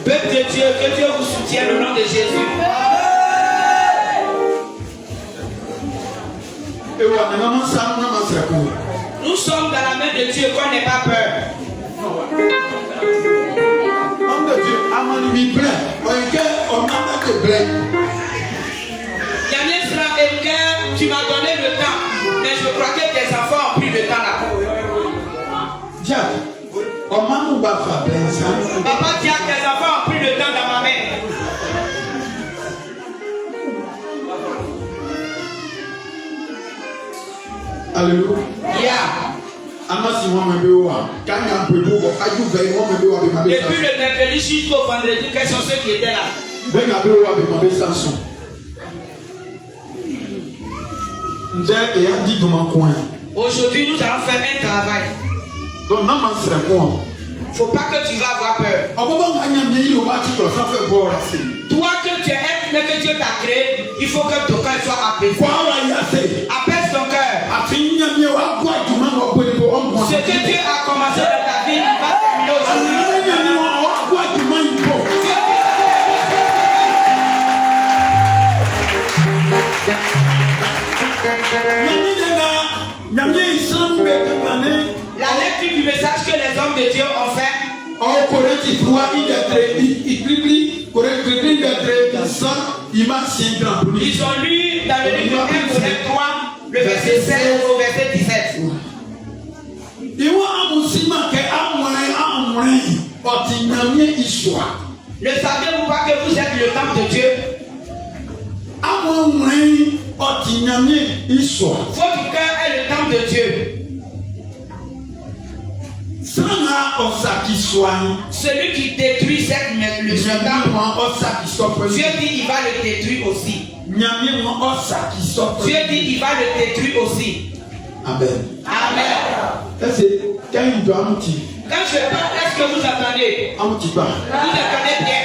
Peuple de Dieu, que Dieu vous soutienne au nom de Jésus. Nous sommes dans la main de Dieu, qu'on n'ait pas peur. Homme de Dieu, Amani plaît. Yamien sera et tu m'as donné le temps, mais je crois que tes enfants ont pris le temps là. Papa dit que tes enfants ont pris le temps dans ma main. Alléluia. Depuis le mercredi jusqu'au vendredi, quels sont ceux qui étaient là? Aujourd'hui, nous allons faire un travail. Il ne faut pas que tu vas avoir peur. Toi que tu es un, mais que Dieu t'a créé, il faut que ton cœur soit apaisé. Apaise ton cœur. Ce que Dieu a commencé dans ta vie, il va terminer aujourd'hui. vu du message que les hommes de Dieu ont fait. En Corinthiens 3, il Ils ont lu dans le livre de 1 Corinthiens 3, le verset 16 au verset 17. Ne savez-vous pas que vous êtes le temple de Dieu? Votre cœur est le temple de Dieu. Celui qui détruit le temple, Dieu dit il va le détruire aussi. Dieu dit il va le détruire aussi. Amen. Amen. Quand je parle, est-ce que vous entendez? Vous entendez bien?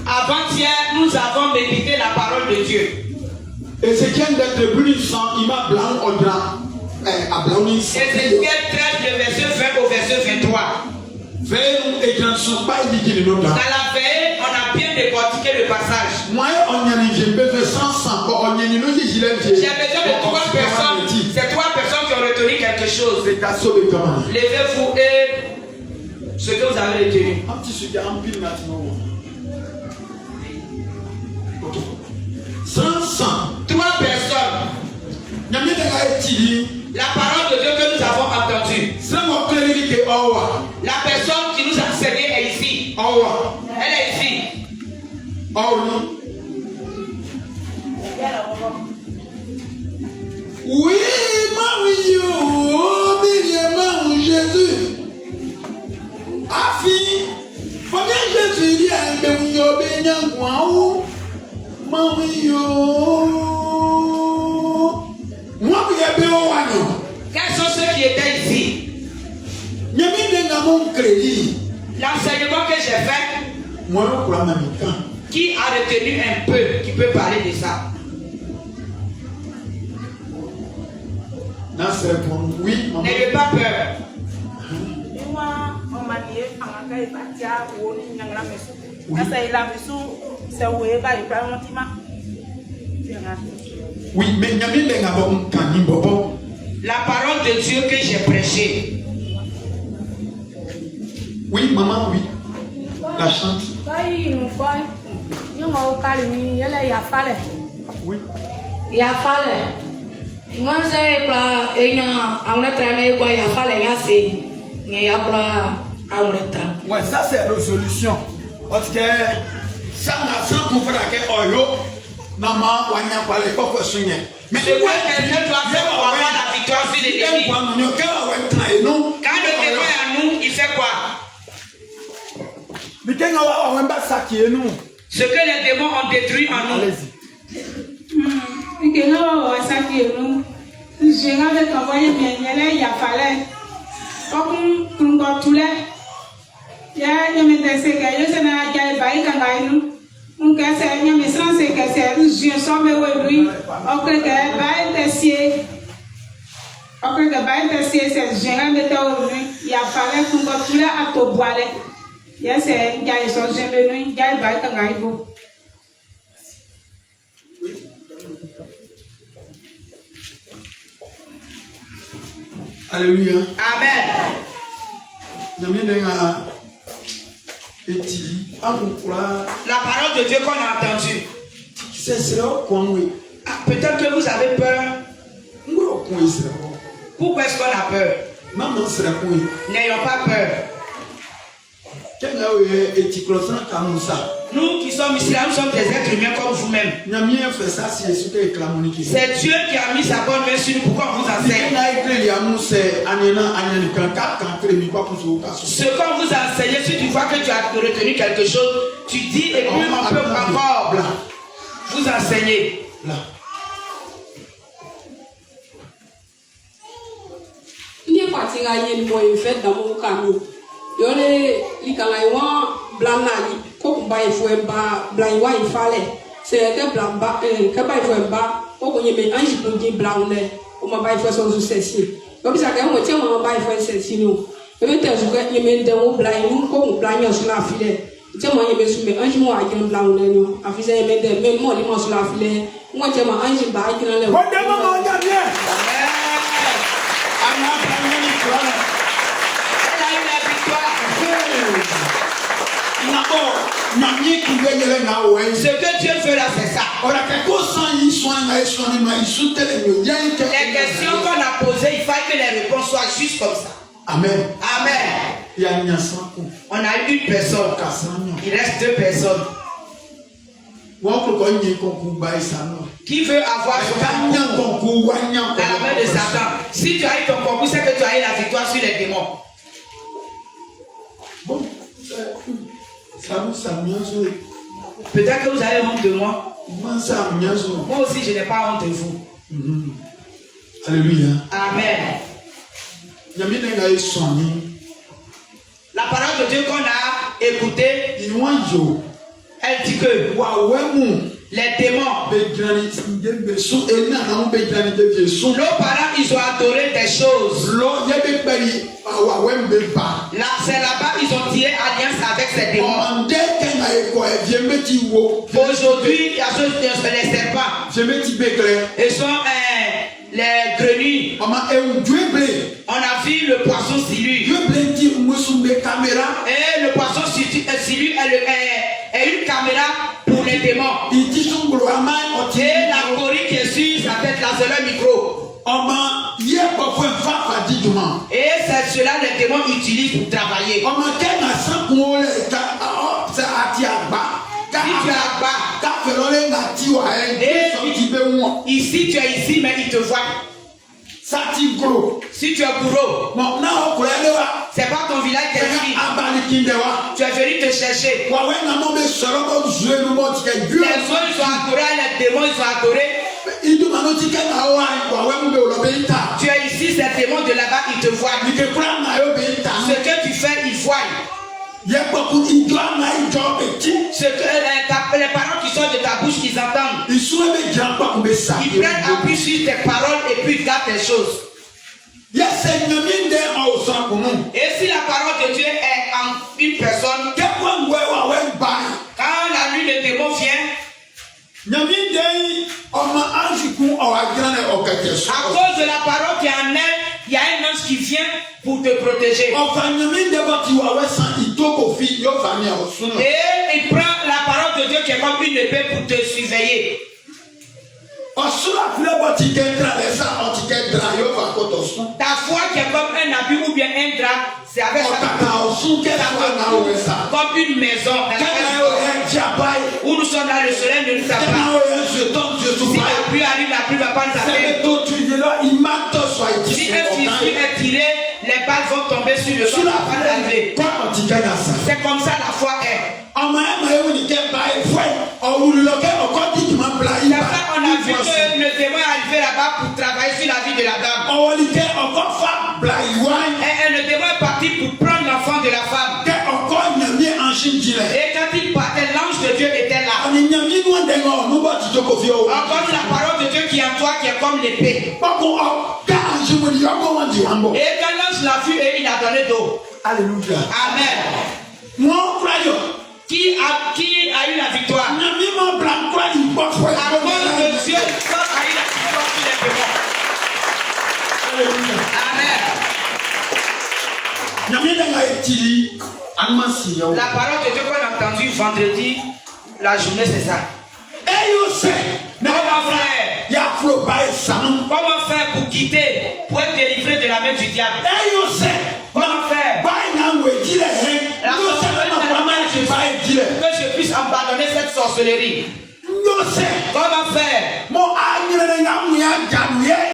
Avant-hier, nous avons médité la parole de Dieu. Ézéchiel 13, le verset 20 au verset 23. Dans la veille, on a bien décortiqué le passage. J'ai besoin de 3 personnes. C'est 3 personnes qui ont retenu quelque chose. Levez-vous et ce que vous avez retenu. 3 personnes. La parole de Dieu que nous avons entendue. La personne qui nous a enseigné est ici. Elle est ici. Oui, Mario, Jésus. Afi, Jésus dit quels sont ceux qui étaient ici? L'enseignement que j'ai fait, qui a retenu un peu, qui peut parler de ça? Oui, maman. N'ayez pas peur. Oui, mais la parole de Dieu que j'ai prêchée. Oui, maman, oui. La chante. Oui. Moi, j'ai pas ouais, ça c'est la résolution. Parce que ça n'a sans comprendre que Oyo, Nama, Wanya, Pale, Poko, Sunye. Mais c'est quoi quelqu'un doit faire pour avoir la victoire sur l'ennemi? Quand le démon est à nous, il fait quoi? Ce que les démons ont détruit en nous. Allez-y. Alléluia. Amen. La parole de Dieu qu'on a entendue. Peut-être que vous avez peur. Pourquoi est-ce qu'on a peur? N'ayons pas peur. Nous qui sommes ici, là, nous sommes des êtres humains comme vous-même. C'est Dieu qui a mis sa bonne main sur nous. Pourquoi on vous enseigne? Ce qu'on vous a enseigné, si tu vois que tu as retenu quelque chose, tu dis et puis on peut encore vous enseigner. C'est que blamba que ba ifo ba o ko nyeme anji bonje blaune o ma ba ifo so successi o bisa ka mo che mo ba ifo successi no e be te zuga nyeme nde wo blai nu ko mo blai yo sula file Tiens, moi, il me soumet un jour à John Blanc, à faire un médecin, mais moi, il m'a sur la filet. Moi, tiens, moi, un jour, bah, il a l'air. Ce que Dieu fait là, c'est ça. Les questions qu'on a posées, il faut que les réponses soient juste comme ça. Amen. Amen. On a une personne. Il reste 2 personnes. Qui veut avoir son concours dans la main de Satan? Si tu as eu ton concours, c'est que tu as eu la victoire sur les démons. Bon, peut-être que vous avez honte de moi. moi aussi, je n'ai pas honte de vous. Alléluia. Amen. La parole de Dieu qu'on a écoutée, elle dit que les démons, nos parents, ils ont adoré des choses. Là, c'est là-bas ils ont tiré alliance avec ces démons. Aujourd'hui, il y a les serpents. Ils sont les grenouilles. On a vu le poisson silu. Et le poisson silu est une caméra pour les démons. Et la corie qui est sur sa tête là, c'est le micro. Et c'est cela les démons utilisent pour travailler. Ici tu es ici, mais il te voit. Si tu es gros, c'est pas ton village qui est ici. Tu es venu te chercher. Les autres ils ont adoré, les démons ils ont adoré. Tu es ici, ces démons de là-bas, ils te voient. Ce que tu fais, ils voient. Ce que les paroles qui sortent de ta bouche, ils entendent. Ils prennent appui sur tes paroles et puis ils gardent tes choses. Et si la parole de Dieu est en une personne, quand la nuit de démon vient, à cause de la parole qui est en elle, il y a un ange qui vient pour te protéger. Et il prend la parole de Dieu qui est comme une épée pour te surveiller. Ta foi qui est comme un habit ou bien un drap, c'est avec ça. Comme une maison où nous sommes là, le soleil ne nous tape pas. Si la pluie arrive, la pluie ne va pas nous taper. Si un fusil est tiré, les balles vont tomber sur le sol. C'est comme ça la foi est. On a vu que le démon est arrivé là-bas pour travailler sur la vie de la dame. Et le démon est parti pour prendre l'enfant de la femme. Et quand il partait, l'ange de Dieu était là. Encore la parole de Dieu qui est en toi, qui est comme l'épée. Et quand l'ange l'a vu, et il a donné d'eau. Alléluia. Amen. Qui a eu la victoire? À cause de Dieu, Dieu a eu la victoire sur les démons. Amen. La parole de Dieu qu'on a entendue vendredi, la journée, c'est ça. Comment faire pour quitter, pour être délivré de la main du diable? Comment faire? Que je puisse abandonner cette sorcellerie. Comment faire?